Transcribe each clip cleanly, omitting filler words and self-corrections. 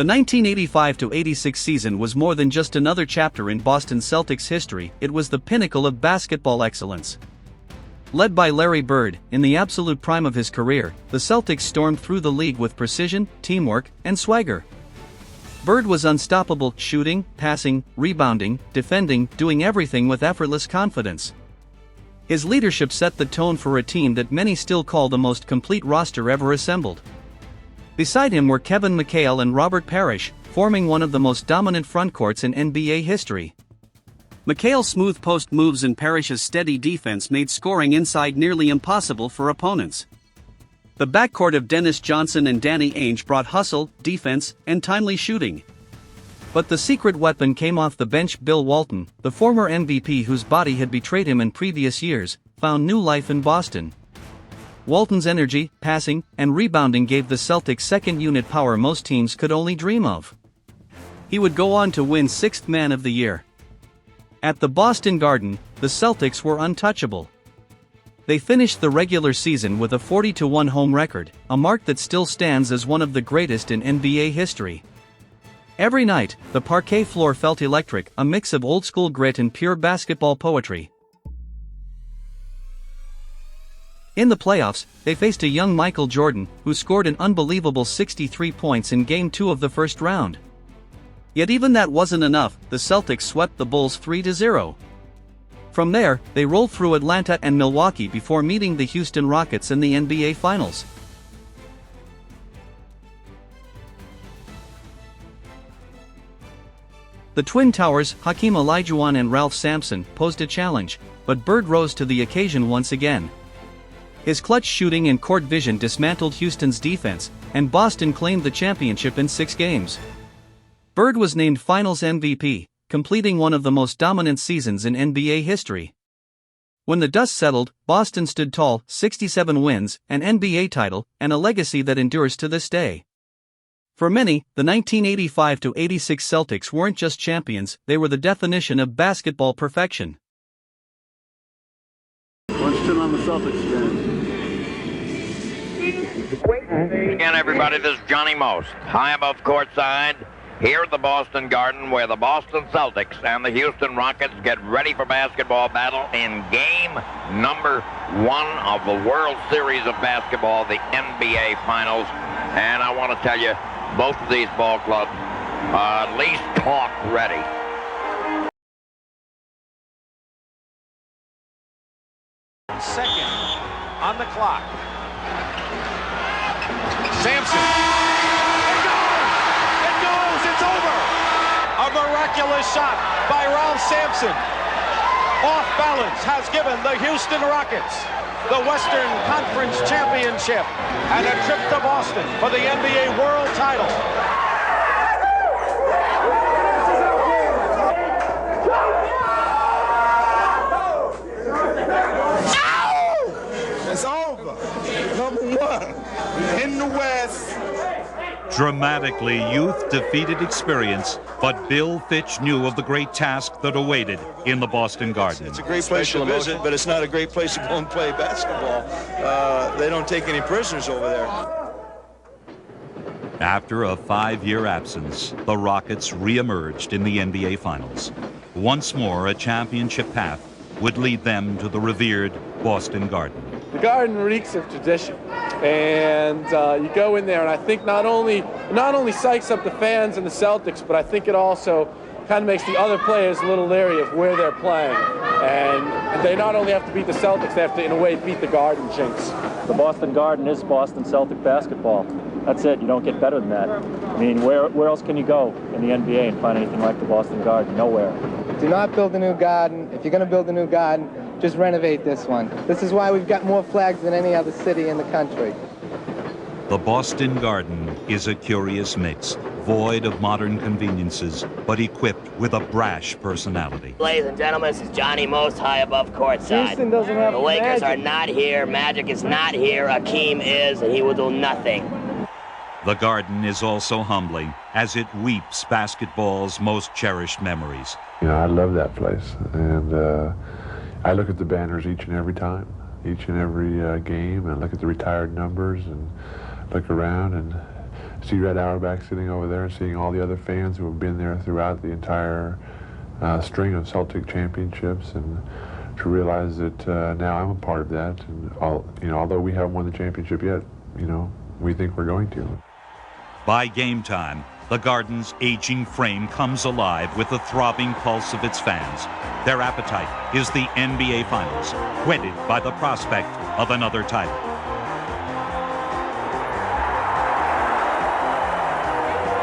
The 1985-86 season was more than just another chapter in Boston Celtics history, it was the pinnacle of basketball excellence. Led by Larry Bird, in the absolute prime of his career, the Celtics stormed through the league with precision, teamwork, and swagger. Bird was unstoppable, shooting, passing, rebounding, defending, doing everything with effortless confidence. His leadership set the tone for a team that many still call the most complete roster ever assembled. Beside him were Kevin McHale and Robert Parrish, forming one of the most dominant frontcourts in NBA history. McHale's smooth post moves and Parrish's steady defense made scoring inside nearly impossible for opponents. The backcourt of Dennis Johnson and Danny Ainge brought hustle, defense, and timely shooting. But the secret weapon came off the bench. Bill Walton, the former MVP whose body had betrayed him in previous years, found new life in Boston. Walton's energy, passing, and rebounding gave the Celtics second-unit power most teams could only dream of. He would go on to win Sixth Man of the Year. At the Boston Garden, the Celtics were untouchable. They finished the regular season with a 40-1 home record, a mark that still stands as one of the greatest in NBA history. Every night, the parquet floor felt electric, a mix of old-school grit and pure basketball poetry. In the playoffs, they faced a young Michael Jordan, who scored an unbelievable 63 points in Game 2 of the first round. Yet even that wasn't enough, the Celtics swept the Bulls 3-0. From there, they rolled through Atlanta and Milwaukee before meeting the Houston Rockets in the NBA Finals. The Twin Towers, Hakeem Olajuwon and Ralph Sampson, posed a challenge, but Bird rose to the occasion once again. His clutch shooting and court vision dismantled Houston's defense, and Boston claimed the championship in 6 games. Bird was named Finals MVP, completing one of the most dominant seasons in NBA history. When the dust settled, Boston stood tall, 67 wins, an NBA title, and a legacy that endures to this day. For many, the 1985-86 Celtics weren't just champions, they were the definition of basketball perfection. Let's turn on the Celtics again. Again, everybody, this is Johnny Most, high above courtside, here at the Boston Garden, where the Boston Celtics and the Houston Rockets get ready for basketball battle in game number 1 of the World Series of Basketball, the NBA Finals. And I want to tell you, both of these ball clubs are at least talk ready. Second on the clock. Sampson. It goes! It's over! A miraculous shot by Ralph Sampson. Off balance has given the Houston Rockets the Western Conference Championship and a trip to Boston for the NBA World Title. It's over. Number 1 in the West. Dramatically, youth defeated experience, but Bill Fitch knew of the great task that awaited in the Boston Garden. It's a great place to visit, but it's not a great place to go and play basketball. They don't take any prisoners over there. After a 5-year absence, the Rockets re-emerged in the NBA Finals. Once more, a championship path would lead them to the revered Boston Garden. The Garden reeks of tradition, and you go in there, and I think not only psychs up the fans and the Celtics, but I think it also kind of makes the other players a little leery of where they're playing. And they not only have to beat the Celtics, they have to, in a way, beat the Garden jinx. The Boston Garden is Boston Celtic basketball. That's it. You don't get better than that. I mean, where else can you go in the NBA and find anything like the Boston Garden? Nowhere. Do not build a new garden. If you're going to build a new garden, just renovate this one. This is why we've got more flags than any other city in the country. The Boston Garden is a curious mix, void of modern conveniences, but equipped with a brash personality. Ladies and gentlemen, this is Johnny Most, high above courtside. Houston doesn't have the Lakers Magic. are not here, Magic is not here, Hakeem is, and he will do nothing. The Garden is also humbling, as it weeps basketball's most cherished memories. You know, I love that place, and I look at the banners each and every time, each and every game, and look at the retired numbers and look around, and see Red Auerbach sitting over there and seeing all the other fans who have been there throughout the entire string of Celtic championships, and to realize that now I'm a part of that. And although we haven't won the championship yet, we think we're going to. By game time, the Garden's aging frame comes alive with the throbbing pulse of its fans. Their appetite is the NBA Finals, whetted by the prospect of another title.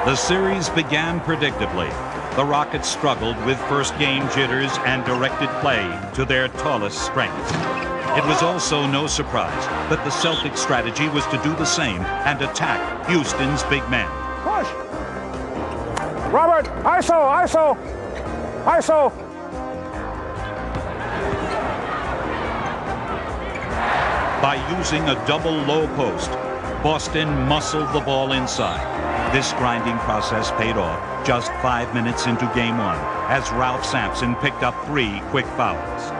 The series began predictably. The Rockets struggled with first-game jitters and directed play to their tallest strengths. It was also no surprise that the Celtics' strategy was to do the same and attack Houston's big men. Push! Robert, ISO, ISO, ISO. By using a double low post, Boston muscled the ball inside. This grinding process paid off just 5 minutes into Game 1 as Ralph Sampson picked up 3 quick fouls.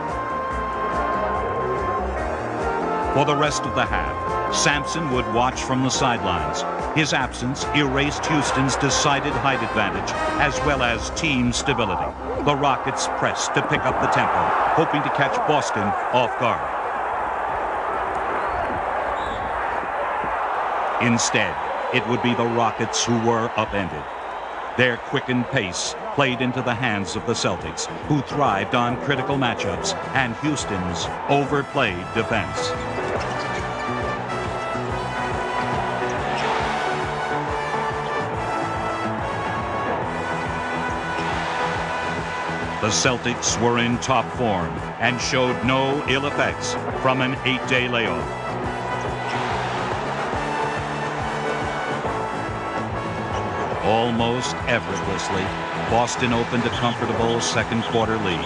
For the rest of the half, Sampson would watch from the sidelines. His absence erased Houston's decided height advantage as well as team stability. The Rockets pressed to pick up the tempo, hoping to catch Boston off guard. Instead, it would be the Rockets who were upended. Their quickened pace played into the hands of the Celtics, who thrived on critical matchups and Houston's overplayed defense. The Celtics were in top form and showed no ill effects from an 8-day layoff. Almost effortlessly, Boston opened a comfortable second quarter lead.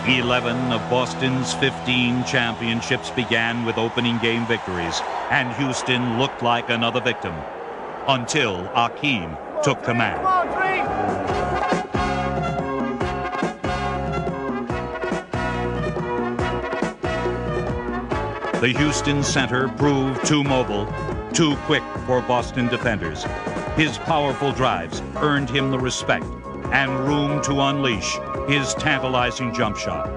"11 of Boston's 15 championships began with opening game victories, and Houston looked like another victim until Akeem took command. The Houston center proved too mobile, too quick for Boston defenders. His powerful drives earned him the respect and room to unleash his tantalizing jump shot.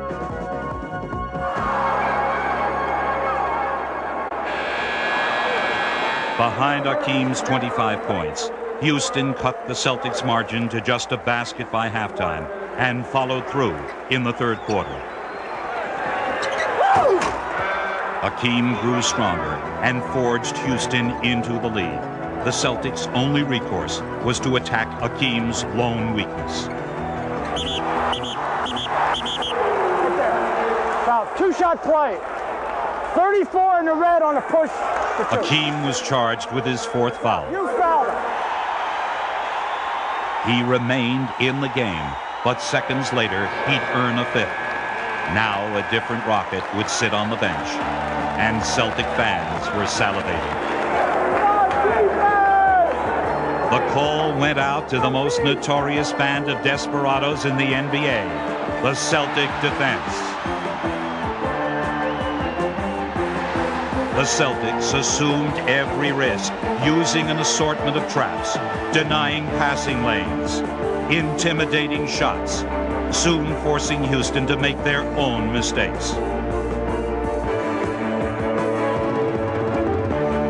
Behind Akeem's 25 points, Houston cut the Celtics' margin to just a basket by halftime and followed through in the third quarter. Akeem grew stronger and forged Houston into the lead. The Celtics' only recourse was to attack Akeem's lone weakness. Foul, two-shot play. 34 in the red on a push. Akeem was charged with his fourth foul. You fouled him. He remained in the game, but seconds later, he'd earn a fifth. Now a different Rocket would sit on the bench, and Celtic fans were salivating. The call went out to the most notorious band of desperados in the NBA, the Celtic defense. The Celtics assumed every risk, using an assortment of traps, denying passing lanes, intimidating shots, soon forcing Houston to make their own mistakes.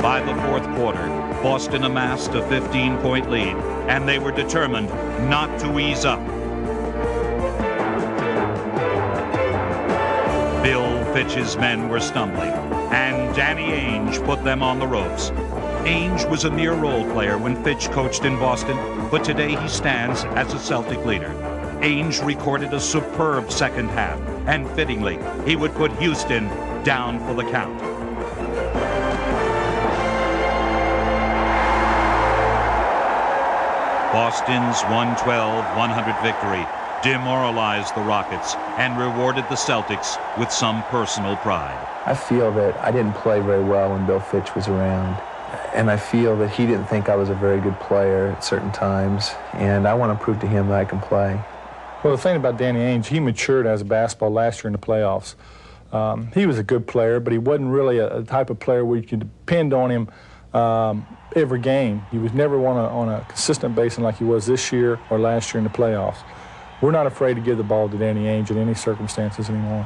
By the fourth quarter, Boston amassed a 15-point lead, and they were determined not to ease up. Bill Fitch's men were stumbling, and Danny Ainge put them on the ropes. Ainge was a mere role player when Fitch coached in Boston, but today he stands as a Celtic leader. Ainge recorded a superb second half, and fittingly, he would put Houston down for the count. Boston's 112-100 victory demoralized the Rockets and rewarded the Celtics with some personal pride. I feel that I didn't play very well when Bill Fitch was around, and I feel that he didn't think I was a very good player at certain times, and I want to prove to him that I can play. Well, the thing about Danny Ainge, he matured as a basketball last year in the playoffs. He was a good player, but he wasn't really a type of player where you could depend on him every game. He was never on a consistent basis like he was this year or last year in the playoffs. We're not afraid to give the ball to Danny Ainge in any circumstances anymore.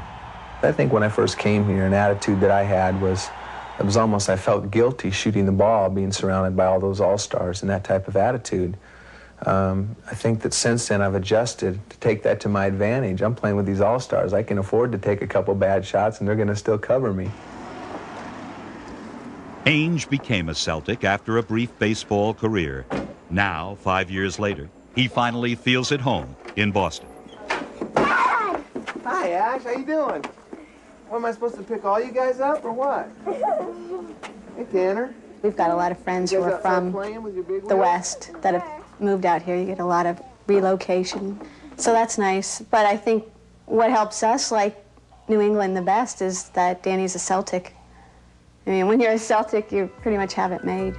I think when I first came here, an attitude that I had was, it was almost I felt guilty shooting the ball, being surrounded by all those all-stars and that type of attitude. I think that since then I've adjusted to take that to my advantage. I'm playing with these all-stars. I can afford to take a couple bad shots and they're going to still cover me. Ainge became a Celtic after a brief baseball career. Now, 5 years later, he finally feels at home in Boston. Hi, Ash. How you doing? What, am I supposed to pick all you guys up or what? Hey, Tanner. We've got a lot of friends who are from the West that have moved out here. You get a lot of relocation, so that's nice. But I think what helps us like New England the best is that Danny's a Celtic. I mean, when you're a Celtic, you pretty much have it made.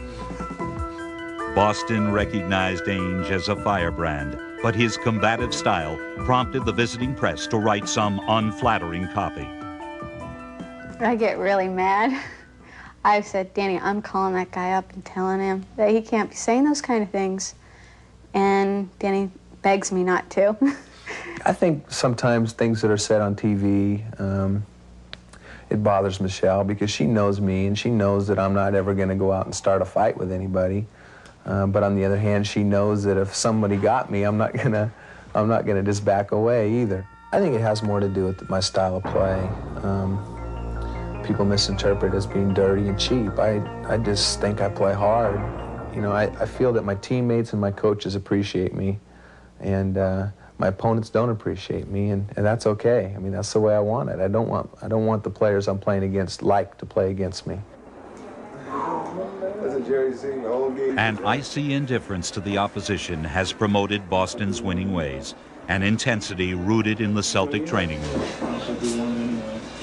Boston recognized Ainge as a firebrand, but his combative style prompted the visiting press to write some unflattering copy. I get really mad. I've said, Danny, I'm calling that guy up and telling him that he can't be saying those kind of things. And Danny begs me not to. I think sometimes things that are said on TV, it bothers Michelle because she knows me and she knows that I'm not ever going to go out and start a fight with anybody. But on the other hand, she knows that if somebody got me, I'm not gonna just back away either. I think it has more to do with my style of play. People misinterpret it as being dirty and cheap. I just think I play hard. You know, I feel that my teammates and my coaches appreciate me, and my opponents don't appreciate me, and that's okay. I mean, that's the way I want it. I don't want the players I'm playing against to play against me. An icy indifference to the opposition has promoted Boston's winning ways, an intensity rooted in the Celtic training room.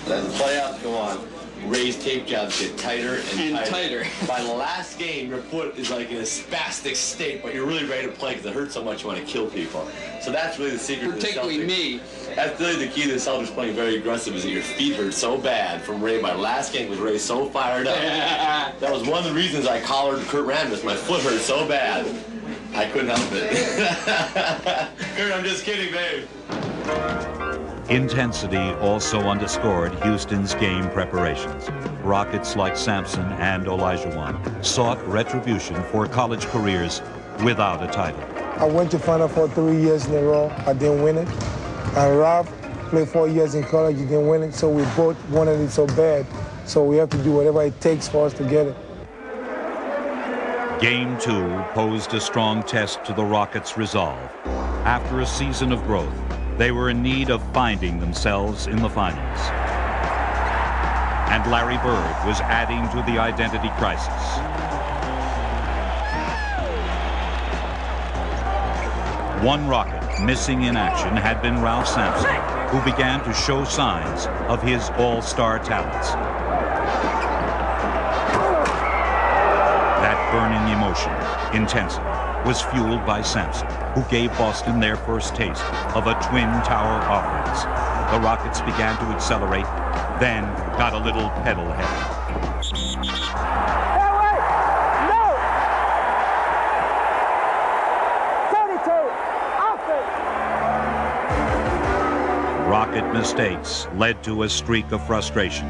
As the playoffs go on, Ray's tape jobs get tighter and tighter. By the last game, your foot is like in a spastic state, but you're really ready to play because it hurts so much you want to kill people. So that's really the secret. Particularly to the Celtics. Me. That's really the key to the Celtics playing very aggressive is that your feet hurt so bad from Ray. My last game was Ray so fired up. That was one of the reasons I collared Kurt Rambis. My foot hurt so bad, I couldn't help it. Kurt, I'm just kidding, babe. Intensity also underscored Houston's game preparations. Rockets like Sampson and Olajuwon sought retribution for college careers without a title. I went to Final Four 3 years in a row. I didn't win it. And Rob played 4 years in college. He didn't win it. So we both wanted it so bad. So we have to do whatever it takes for us to get it. Game 2 posed a strong test to the Rockets' resolve. After a season of growth, they were in need of finding themselves in the finals. And Larry Bird was adding to the identity crisis. One Rocket missing in action had been Ralph Sampson, who began to show signs of his all-star talents. That burning emotion, intensity, was fueled by Sampson, who gave Boston their first taste of a Twin Tower offense. The Rockets began to accelerate, then got a little pedal heavy. Hey, wait! No! 32! Offense! Rocket mistakes led to a streak of frustration.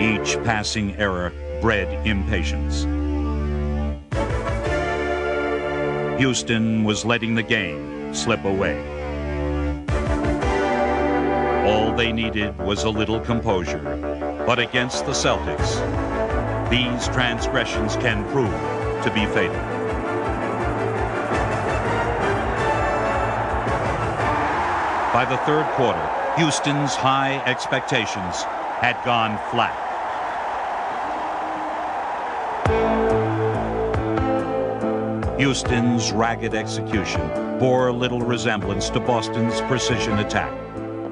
Each passing error bred impatience. Houston was letting the game slip away. All they needed was a little composure. But against the Celtics, these transgressions can prove to be fatal. By the third quarter, Houston's high expectations had gone flat. Houston's ragged execution bore little resemblance to Boston's precision attack.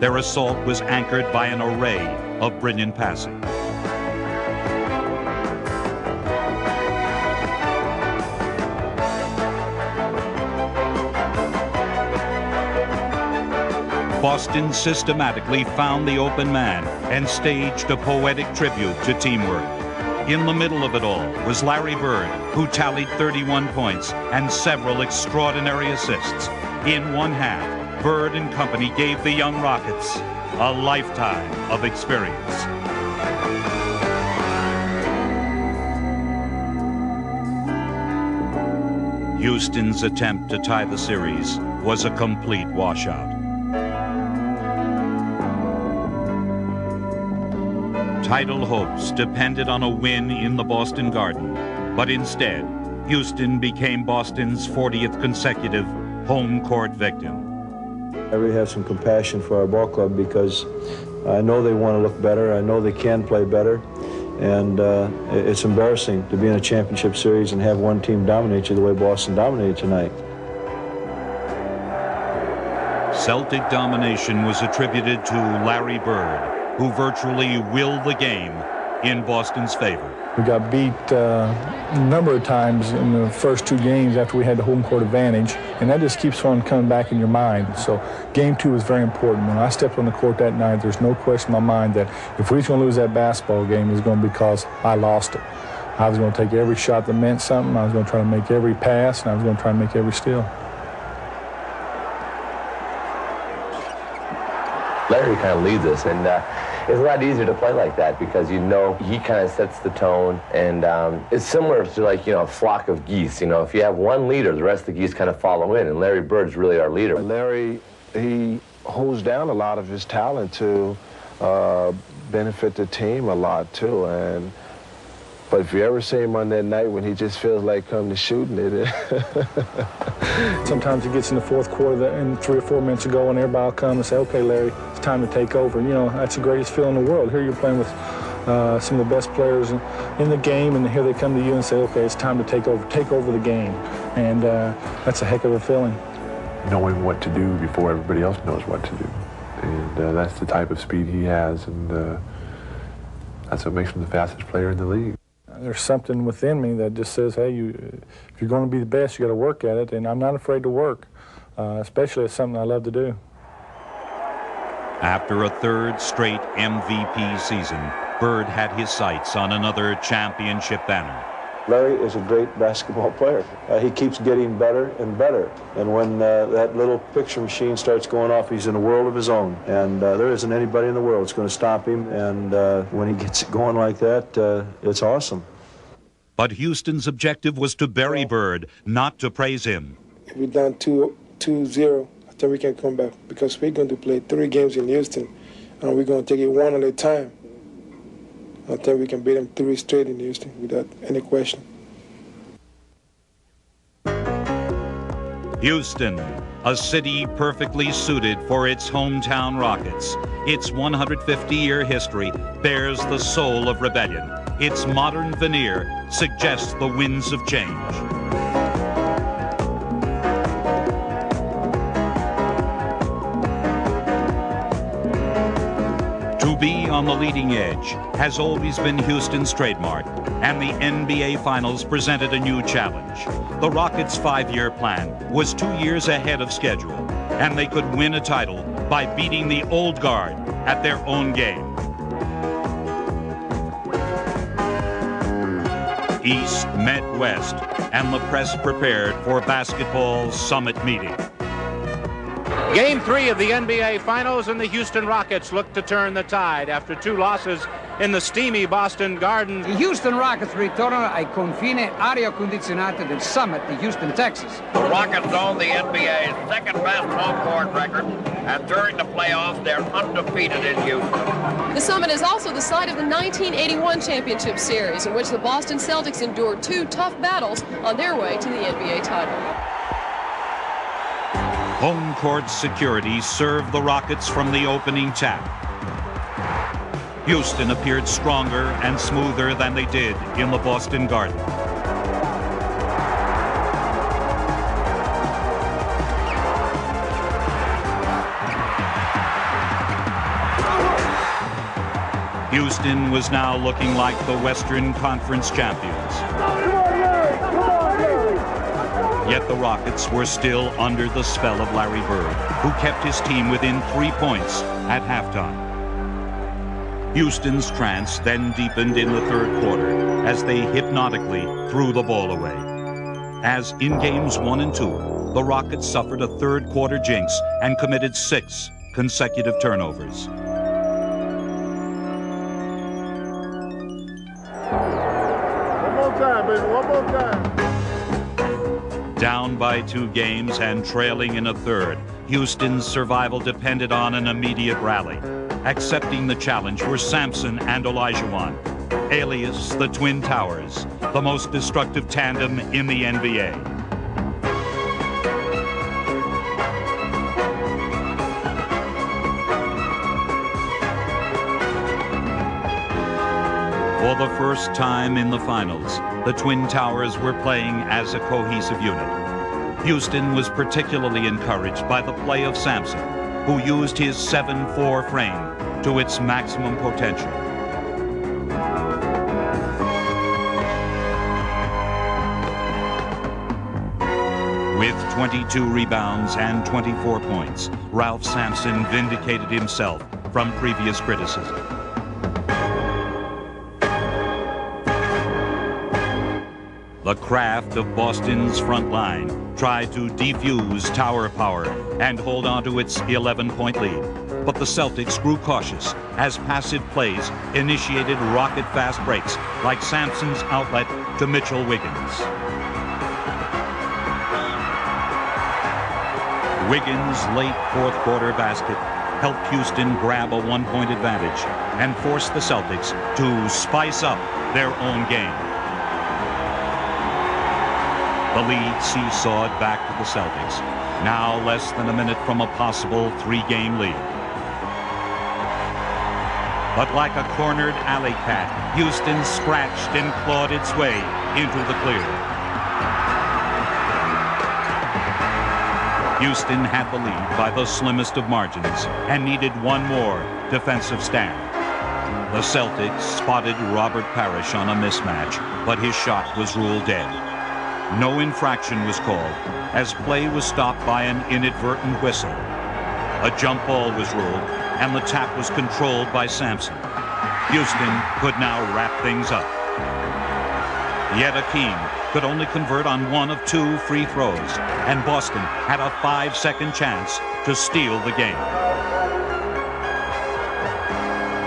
Their assault was anchored by an array of brilliant passing. Boston systematically found the open man and staged a poetic tribute to teamwork. In the middle of it all was Larry Bird, who tallied 31 points and several extraordinary assists. In one half, Bird and company gave the young Rockets a lifetime of experience. Houston's attempt to tie the series was a complete washout. Title hopes depended on a win in the Boston Garden, but instead, Houston became Boston's 40th consecutive home court victim. I really have some compassion for our ball club because I know they want to look better. I know they can play better. And it's embarrassing to be in a championship series and have one team dominate you the way Boston dominated tonight. Celtic domination was attributed to Larry Bird, who virtually willed the game in Boston's favor. We got beat a number of times in the first two games after we had the home court advantage, and that just keeps on coming back in your mind. So game two was very important. When I stepped on the court that night, there's no question in my mind that if we was going to lose that basketball game, it was going to be because I lost it. I was going to take every shot that meant something. I was going to try to make every pass, and I was going to try to make every steal. Larry kind of leads us, and it's a lot easier to play like that because you know he kind of sets the tone, and it's similar to, like, you know, a flock of geese. You know, if you have one leader, the rest of the geese kind of follow in, and Larry Bird's really our leader. Larry, he holds down a lot of his talent to benefit the team a lot too, but if you ever see him on that night when he just feels like coming to shooting it. Sometimes he gets in the fourth quarter and 3 or 4 minutes ago and everybody will come and say, okay, Larry, it's time to take over. You know, that's the greatest feeling in the world. Here you're playing with some of the best players in the game, and here they come to you and say, okay, it's time to take over the game. And that's a heck of a feeling. Knowing what to do before everybody else knows what to do. And that's the type of speed he has, and that's what makes him the fastest player in the league. There's something within me that just says, hey, if you're going to be the best, you got to work at it, and I'm not afraid to work, especially it's something I love to do. After a third straight MVP season, Bird had his sights on another championship banner. Larry is a great basketball player. He keeps getting better and better. And when that little picture machine starts going off, he's in a world of his own. And there isn't anybody in the world that's going to stop him. And when he gets it going like that, it's awesome. But Houston's objective was to bury Bird, not to praise him. If we're down 2-0, I think we can come back because we're going to play 3 games in Houston, and we're going to take it one at a time. I think we can beat them 3 straight in Houston without any question. Houston, a city perfectly suited for its hometown Rockets. Its 150-year history bears the soul of rebellion. Its modern veneer suggests the winds of change. To be on the leading edge has always been Houston's trademark, and the NBA Finals presented a new challenge. The Rockets' 5-year plan was 2 years ahead of schedule, and they could win a title by beating the old guard at their own game. East met West, and the press prepared for basketball's summit meeting. Game 3 of the NBA Finals, and the Houston Rockets look to turn the tide after 2 losses in the steamy Boston Garden. I Houston Rockets ritornano ai confini aria condizionata del Summit di Houston, Texas. The Rockets own the NBA's second-best home court record, and during the playoffs, they're undefeated in Houston. The Summit is also the site of the 1981 Championship Series, in which the Boston Celtics endured 2 tough battles on their way to the NBA title. Home court security served the Rockets from the opening tap. Houston appeared stronger and smoother than they did in the Boston Garden. Houston was now looking like the Western Conference champions. Yet the Rockets were still under the spell of Larry Bird, who kept his team within 3 points at halftime. Houston's trance then deepened in the third quarter as they hypnotically threw the ball away. As in games 1 and 2, the Rockets suffered a third quarter jinx and committed 6 consecutive turnovers. One more time, baby, one more time. Down by 2 games and trailing in a third, Houston's survival depended on an immediate rally. Accepting the challenge were Sampson and Olajuwon, alias the Twin Towers, the most destructive tandem in the NBA. For the first time in the finals, the Twin Towers were playing as a cohesive unit. Houston was particularly encouraged by the play of Sampson, who used his 7'4" frame to its maximum potential. With 22 rebounds and 24 points, Ralph Sampson vindicated himself from previous criticism. The craft of Boston's front line tried to defuse Tower power and hold on to its 11-point lead. But the Celtics grew cautious as passive plays initiated rocket-fast breaks like Sampson's outlet to Mitchell Wiggins. Wiggins' late fourth quarter basket helped Houston grab a 1-point advantage and forced the Celtics to spice up their own game. The lead seesawed back to the Celtics, now less than a minute from a possible 3-game lead. But like a cornered alley cat, Houston scratched and clawed its way into the clear. Houston had the lead by the slimmest of margins and needed one more defensive stand. The Celtics spotted Robert Parrish on a mismatch, but his shot was ruled dead. No infraction was called, as play was stopped by an inadvertent whistle. A jump ball was ruled, and the tap was controlled by Sampson. Houston could now wrap things up. Yet Akeem could only convert on 1 of 2 free throws, and Boston had a 5-second chance to steal the game.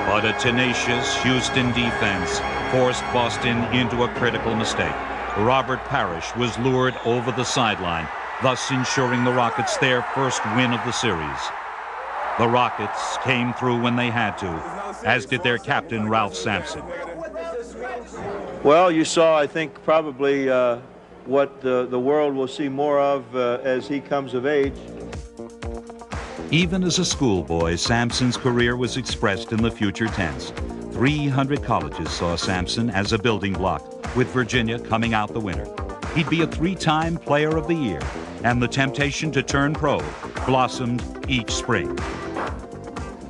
But a tenacious Houston defense forced Boston into a critical mistake. Robert Parrish was lured over the sideline, thus ensuring the Rockets their first win of the series. The Rockets came through when they had to, as did their captain, Ralph Sampson. Well, you saw, I think, probably what the world will see more of as he comes of age. Even as a schoolboy, Sampson's career was expressed in the future tense. 300 colleges saw Sampson as a building block, with Virginia coming out the winner. He'd be a 3-time Player of the Year, and the temptation to turn pro blossomed each spring.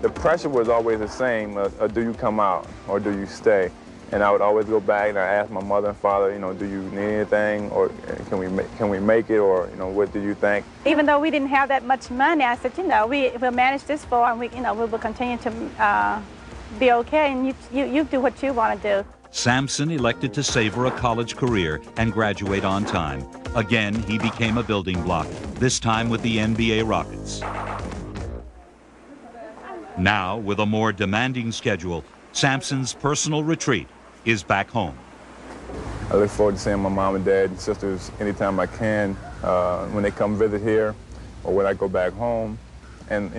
The pressure was always the same, do you come out or do you stay? And I would always go back and I ask my mother and father, do you need anything, or can we make it, or what do you think? Even though we didn't have that much money, I said, we'll manage this far, and we will continue to be okay, and you do what you want to do. Sampson elected to savor a college career and graduate on time. Again, he became a building block, this time with the NBA Rockets. Now, with a more demanding schedule, Sampson's personal retreat is back home. I look forward to seeing my mom and dad and sisters anytime I can, when they come visit here or when I go back home. And,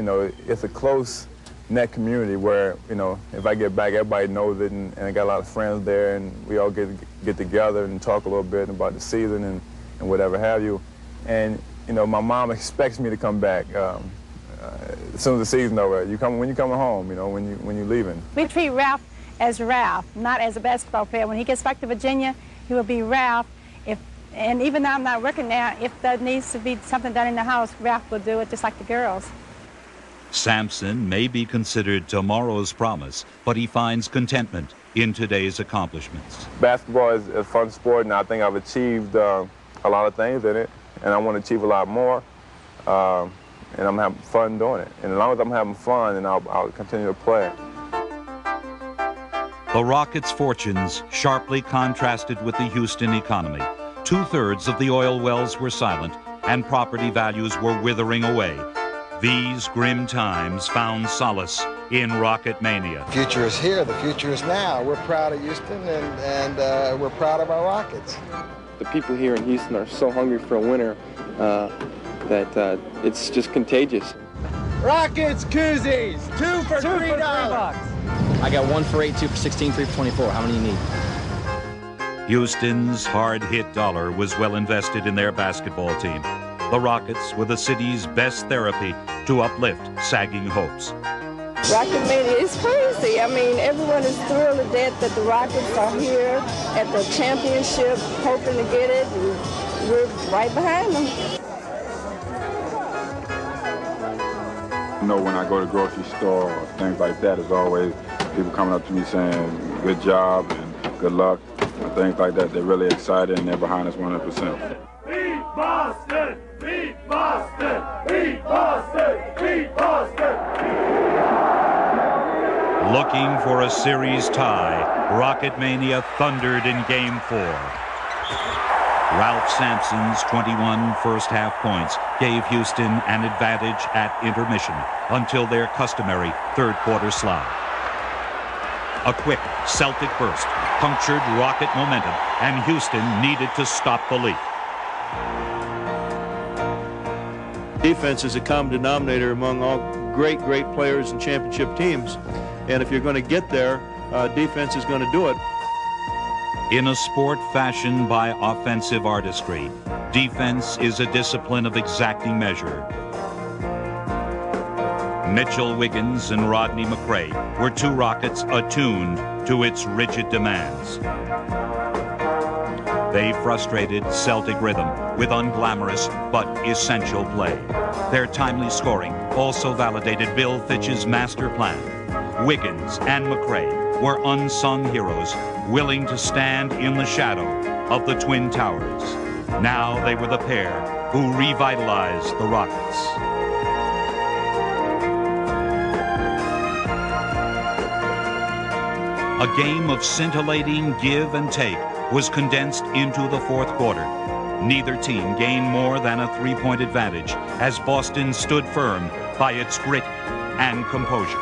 it's a close-knit community where, if I get back, everybody knows it, and I got a lot of friends there, and we all get together and talk a little bit about the season and whatever have you. And, my mom expects me to come back as soon as the season's over. When you coming home, when you leaving. We treat Ralph as Ralph, not as a basketball player. When he gets back to Virginia, he will be Ralph. And even though I'm not working now, if there needs to be something done in the house, Ralph will do it just like the girls. Sampson may be considered tomorrow's promise, but he finds contentment in today's accomplishments. Basketball is a fun sport, and I think I've achieved a lot of things in it. and I want to achieve a lot more, and I'm having fun doing it. And as long as I'm having fun, then I'll continue to play. The Rockets' fortunes sharply contrasted with the Houston economy. 2/3 of the oil wells were silent, and property values were withering away. These grim times found solace in Rocket Mania. The future is here. The future is now. We're proud of Houston, and we're proud of our Rockets. The people here in Houston are so hungry for a winner that it's just contagious. Rockets koozies, 2 for $3. I got 1 for 8, 2 for 16, 3 for 24. How many do you need? Houston's hard-hit dollar was well invested in their basketball team. The Rockets were the city's best therapy to uplift sagging hopes. Rocket Mania is crazy. I mean, everyone is thrilled to death that the Rockets are here at the championship, hoping to get it, and we're right behind them. You know, when I go to the grocery store or things like that, there's always people coming up to me saying, good job and good luck, and things like that. They're really excited and they're behind us 100%. Beat Boston! Beat Boston! Beat Boston! Beat Boston! Looking for a series tie, Rocket Mania thundered in Game 4. Ralph Sampson's 21 first-half points gave Houston an advantage at intermission until their customary third-quarter slide. A quick Celtic burst punctured Rocket momentum, and Houston needed to stop the leak. Defense is a common denominator among all great players and championship teams. And if you're going to get there, defense is going to do it. In a sport fashioned by offensive artistry, defense is a discipline of exacting measure. Mitchell Wiggins and Rodney McRae were 2 Rockets attuned to its rigid demands. They frustrated Celtic rhythm with unglamorous but essential play. Their timely scoring also validated Bill Fitch's master plan. Wiggins and McRae were unsung heroes, willing to stand in the shadow of the Twin Towers. Now they were the pair who revitalized the Rockets. A game of scintillating give and take was condensed into the fourth quarter. Neither team gained more than a 3-point advantage as Boston stood firm by its grit and composure.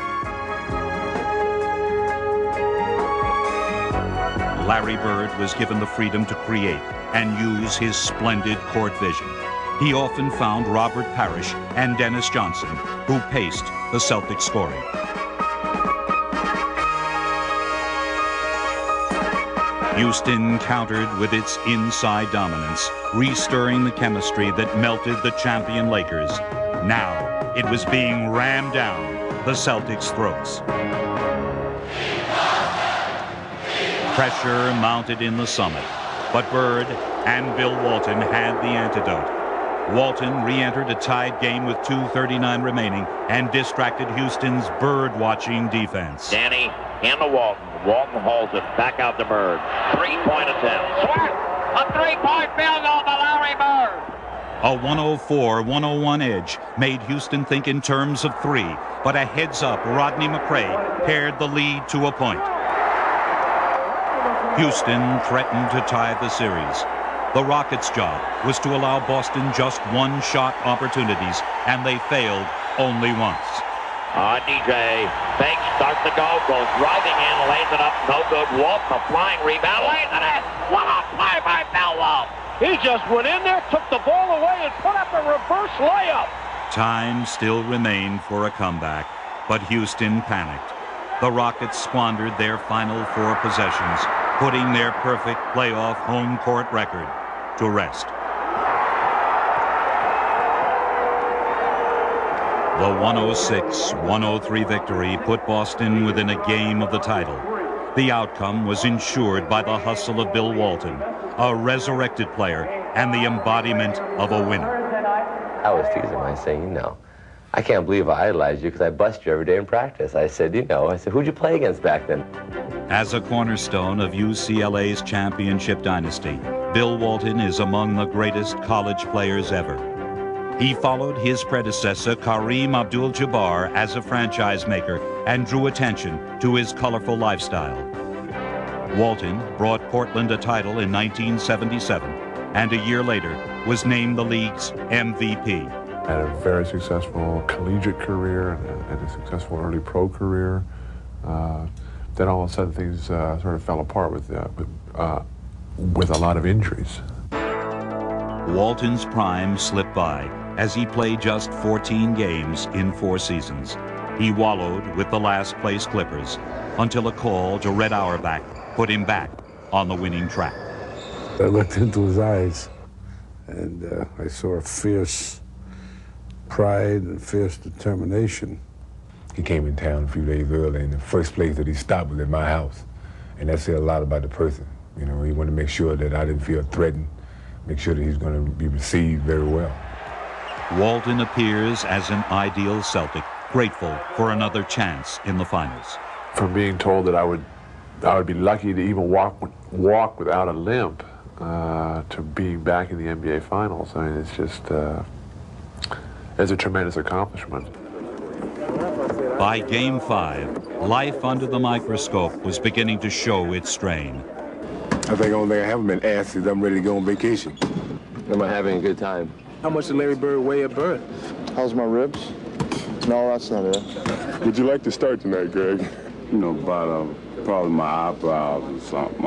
Larry Bird was given the freedom to create and use his splendid court vision. He often found Robert Parrish and Dennis Johnson, who paced the Celtics scoring. Houston countered with its inside dominance, restirring the chemistry that melted the champion Lakers. Now it was being rammed down the Celtics' throats. Pressure mounted in the summit, but Bird and Bill Walton had the antidote. Walton re-entered a tied game with 2:39 remaining and distracted Houston's bird-watching defense. Danny into Walton. Walton holds it. Back out to Bird. 3-point attempt. Sweat! A 3-point field goal to Larry Bird. A 104-101 edge made Houston think in terms of 3, but a heads-up Rodney McRae pared the lead to a point. Houston threatened to tie the series. The Rockets' job was to allow Boston just one-shot opportunities, and they failed only once. DJ fakes, starts to go, goes driving in, lays it up, no good. Walton, a flying rebound, lays it in. What a play by Bill Walton. He just went in there, took the ball away, and put up a reverse layup. Time still remained for a comeback, but Houston panicked. The Rockets squandered their final 4 possessions, putting their perfect playoff home court record to rest. The 106-103 victory put Boston within a game of the title. The outcome was ensured by the hustle of Bill Walton, a resurrected player and the embodiment of a winner. I was teasing him. I say, you know, I can't believe I idolized you because I bust you every day in practice. I said, who'd you play against back then? As a cornerstone of UCLA's championship dynasty, Bill Walton is among the greatest college players ever. He followed his predecessor, Kareem Abdul-Jabbar, as a franchise maker and drew attention to his colorful lifestyle. Walton brought Portland a title in 1977, and a year later was named the league's MVP. I had a very successful collegiate career and a successful early pro career. Then all of a sudden things sort of fell apart with a lot of injuries. Walton's prime slipped by as he played just 14 games in 4 seasons. He wallowed with the last-place Clippers until a call to Red Auerbach put him back on the winning track. I looked into his eyes, and I saw a fierce pride and fierce determination. He came in town a few days early, and the first place that he stopped was at my house. And that said a lot about the person. You know, he wanted to make sure that I didn't feel threatened, make sure that he's going to be received very well. Walton appears as an ideal Celtic, grateful for another chance in the finals. From being told that I would be lucky to even walk without a limp to being back in the NBA Finals, I mean, it's just it's a tremendous accomplishment. By Game 5, life under the microscope was beginning to show its strain. I think the only thing I haven't been asked is I'm ready to go on vacation. Am I having a good time? How much did Larry Bird weigh at birth? How's my ribs? No, that's not it. Would you like to start tonight, Greg? You know, about probably my eyebrows or something.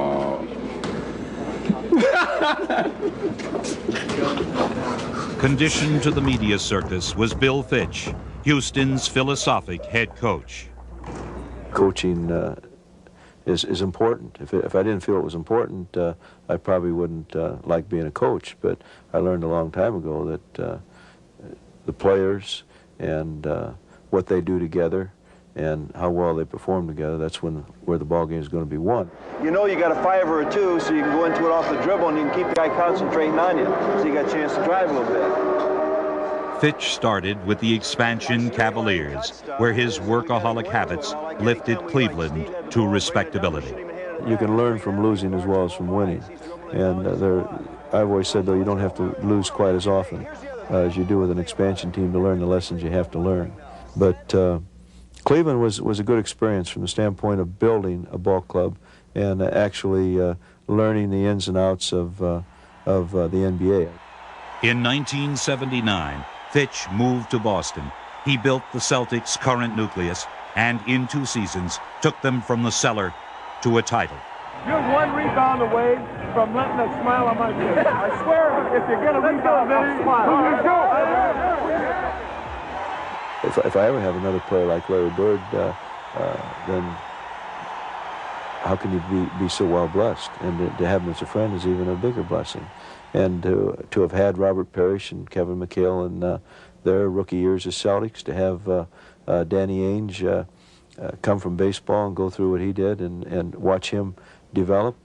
Conditioned to the media circus was Bill Fitch, Houston's philosophic head coach. Coaching is important. If I didn't feel it was important, I probably wouldn't like being a coach. But I learned a long time ago that the players and what they do together and how well they perform together, that's where the ball game is going to be won. You know you got a 5 or a 2, so you can go into it off the dribble and you can keep the guy concentrating on you, so you got a chance to drive a little bit. Fitch started with the expansion Cavaliers, where his workaholic habits lifted Cleveland to respectability. You can learn from losing as well as from winning. And I've always said, though, you don't have to lose quite as often as you do with an expansion team to learn the lessons you have to learn. But Cleveland was a good experience from the standpoint of building a ball club and actually learning the ins and outs of the NBA. In 1979, Fitch moved to Boston. He built the Celtics' current nucleus and in 2 seasons took them from the cellar to a title. You're 1 rebound away from letting a smile on my face. I swear, if you get a rebound, I'll smile. If I ever have another player like Larry Bird, then how can you be so well blessed? And to have him as a friend is even a bigger blessing. And to have had Robert Parrish and Kevin McHale in their rookie years as Celtics, to have Danny Ainge come from baseball and go through what he did and watch him develop,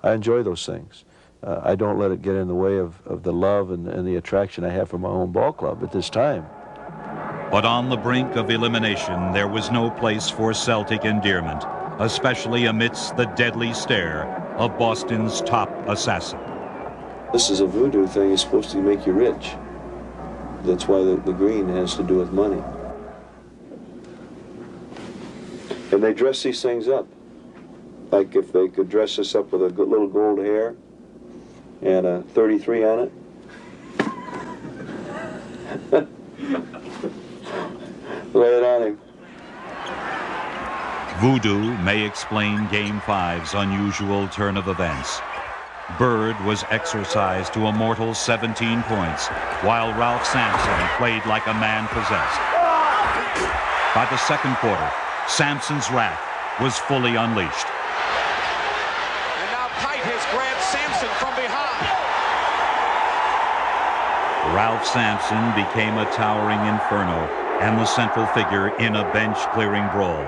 I enjoy those things. I don't let it get in the way of the love and the attraction I have for my own ball club at this time. But on the brink of elimination, there was no place for Celtic endearment, especially amidst the deadly stare of Boston's top assassin. This is a voodoo thing. It's supposed to make you rich. That's why the green has to do with money. And they dress these things up. Like if they could dress this up with a little gold hair and a 33 on it. Lay it on him. Voodoo may explain Game 5's unusual turn of events. Bird was exorcised to a mortal 17 points, while Ralph Sampson played like a man possessed. By the second quarter, Sampson's wrath was fully unleashed. And now Kite has grabbed Sampson from behind. Ralph Sampson became a towering inferno and the central figure in a bench-clearing brawl.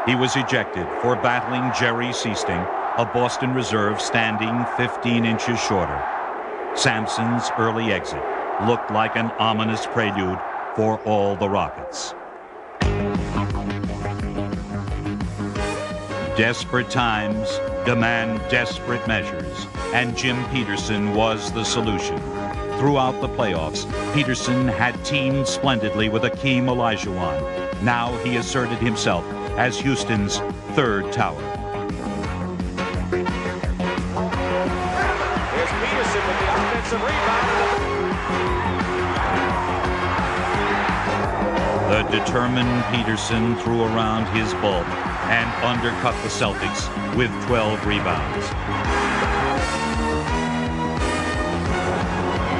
He was ejected for battling Jerry Seasting, a Boston reserve standing 15 inches shorter. Sampson's early exit looked like an ominous prelude for all the Rockets. Desperate times demand desperate measures, and Jim Peterson was the solution. Throughout the playoffs, Peterson had teamed splendidly with Akeem Olajuwon. Now he asserted himself as Houston's third tower. Here's Peterson with the offensive rebound. The determined Peterson threw around his bulk and undercut the Celtics with 12 rebounds.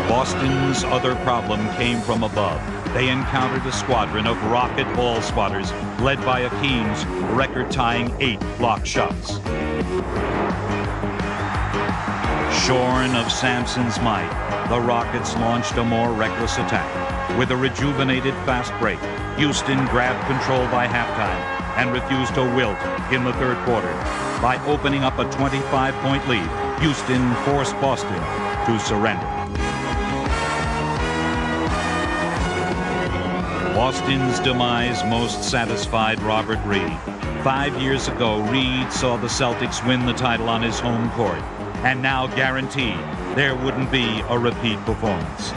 Boston's other problem came from above. They encountered a squadron of rocket ball spotters led by Akeem's record-tying 8 block shots. Shorn of Sampson's might, the Rockets launched a more reckless attack. With a rejuvenated fast break, Houston grabbed control by halftime and refused to wilt in the third quarter. By opening up a 25-point lead, Houston forced Boston to surrender. Boston's demise most satisfied Robert Reed. 5 years ago, Reed saw the Celtics win the title on his home court, and now guaranteed there wouldn't be a repeat performance.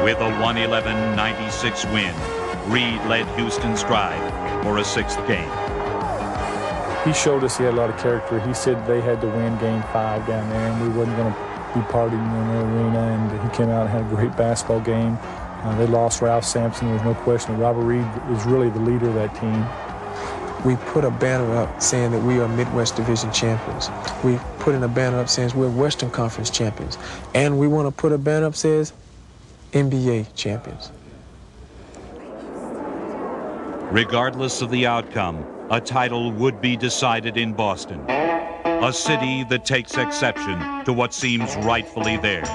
With a 111-96 win, Reed led Houston's drive for a 6th game. He showed us he had a lot of character. He said they had to win Game 5 down there, and we wasn't going to be partying in the arena, and he came out and had a great basketball game. They lost Ralph Sampson. There's no question. Robert Reed is really the leader of that team. We put a banner up saying that we are Midwest Division champions. We put in a banner up saying we're Western Conference champions. And we want to put a banner up that says NBA champions. Regardless of the outcome, a title would be decided in Boston, a city that takes exception to what seems rightfully theirs.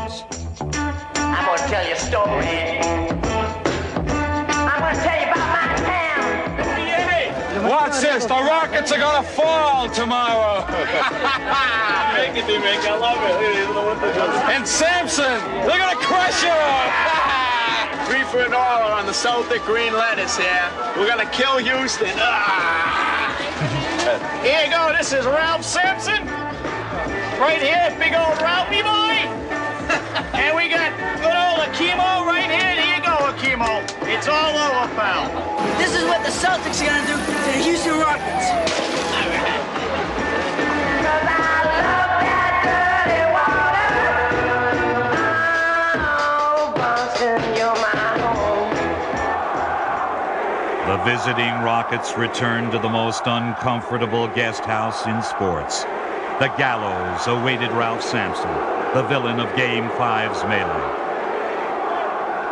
I'm going to tell you a story. I'm going to tell you about my town. Watch this. The Rockets are going to fall tomorrow. Make it, D-Make. I love it. And Sampson, they're going to crush you. 3 for $1 on the Celtic green lettuce here. We're going to kill Houston. Here you go. This is Ralph Sampson. Right here, big old Ralphie boy. And we got good old Akimo right here. Here you go, Akimo. It's all over, pal. This is what the Celtics are going to do to the Houston Rockets. The visiting Rockets returned to the most uncomfortable guest house in sports. The gallows awaited Ralph Sampson, the villain of Game 5's melee.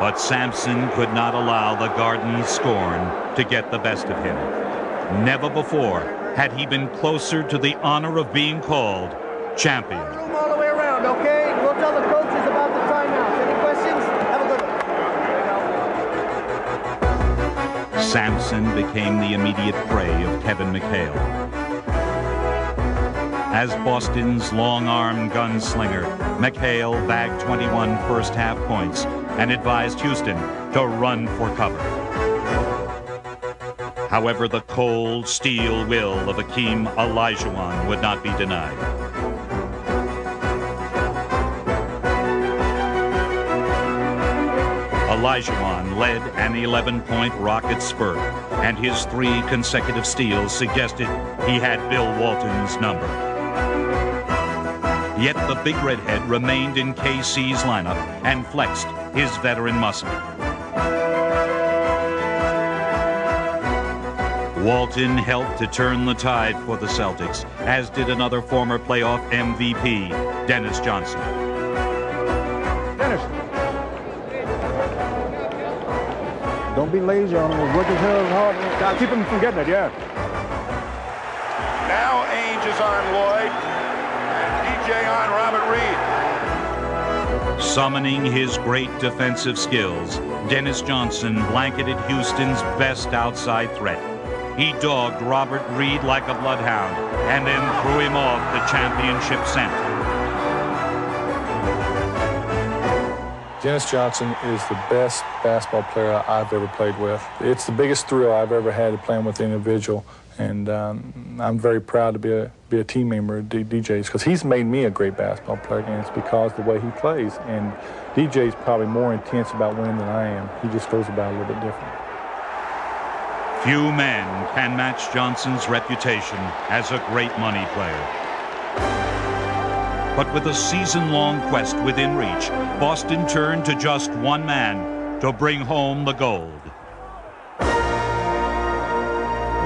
But Sampson could not allow the Garden's scorn to get the best of him. Never before had he been closer to the honor of being called champion. All the way around, okay? We'll tell the coaches about the timeouts. Any questions? Have a good one. Sampson became the immediate prey of Kevin McHale. As Boston's long-arm gunslinger, McHale bagged 21 first-half points and advised Houston to run for cover. However, the cold steel will of Akeem Olajuwon would not be denied. Olajuwon led an 11-point Rocket spurt, and his 3 consecutive steals suggested he had Bill Walton's number. Yet the big redhead remained in KC's lineup and flexed his veteran muscle. Walton helped to turn the tide for the Celtics, as did another former playoff MVP, Dennis Johnson. Dennis. Don't be lazy on him. He's working hard. Gotta keep him from getting it, yeah. Now Ainge is on Lloyd. DJ on Robert Reed. Summoning his great defensive skills, Dennis Johnson blanketed Houston's best outside threat. He dogged Robert Reed like a bloodhound and then threw him off the championship scent. Dennis Johnson is the best basketball player I've ever played with. It's the biggest thrill I've ever had playing with an individual, and I'm very proud to be a team member of DJ's because he's made me a great basketball player, and it's because of the way he plays. And DJ's probably more intense about winning than I am. He just goes about it a little bit different. Few men can match Johnson's reputation as a great money player. But with a season-long quest within reach, Boston turned to just one man to bring home the gold.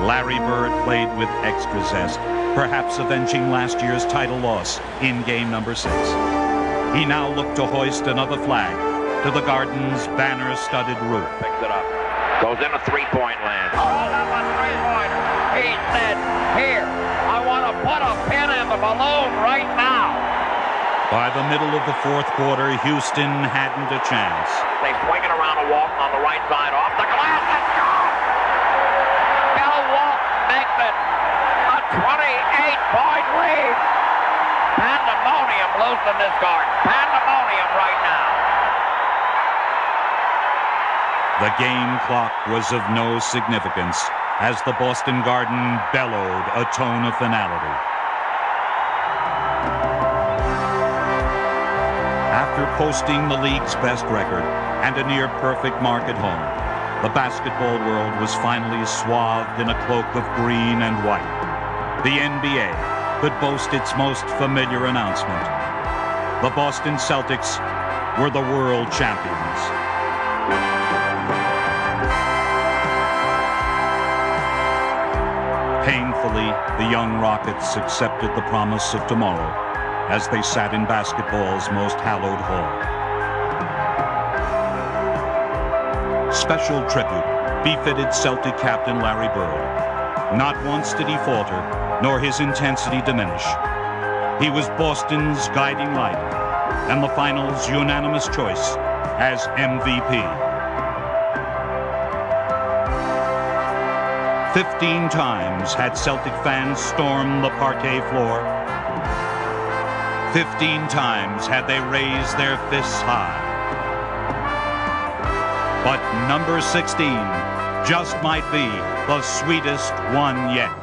Larry Bird played with extra zest, perhaps avenging last year's title loss in game number 6. He now looked to hoist another flag to the Garden's banner-studded roof. Picks it up. Goes into three-point land. Hold up a three-pointer. He said, here, I want to put a pin in the balloon right now. By the middle of the fourth quarter, Houston hadn't a chance. They swing it around to Walton on the right side, off the glass, and goes! Bill Walton makes it a 28-point lead. Pandemonium loose in this garden. Pandemonium right now. The game clock was of no significance as the Boston Garden bellowed a tone of finality. After posting the league's best record and a near-perfect mark at home, the basketball world was finally swathed in a cloak of green and white. The NBA could boast its most familiar announcement. The Boston Celtics were the world champions. Painfully, the young Rockets accepted the promise of tomorrow as they sat in basketball's most hallowed hall. Special tribute befitted Celtic captain Larry Bird. Not once did he falter, nor his intensity diminish. He was Boston's guiding light, and the finals' unanimous choice as MVP. 15 times had Celtic fans stormed the parquet floor. 15 times had they raised their fists high. But number 16 just might be the sweetest one yet.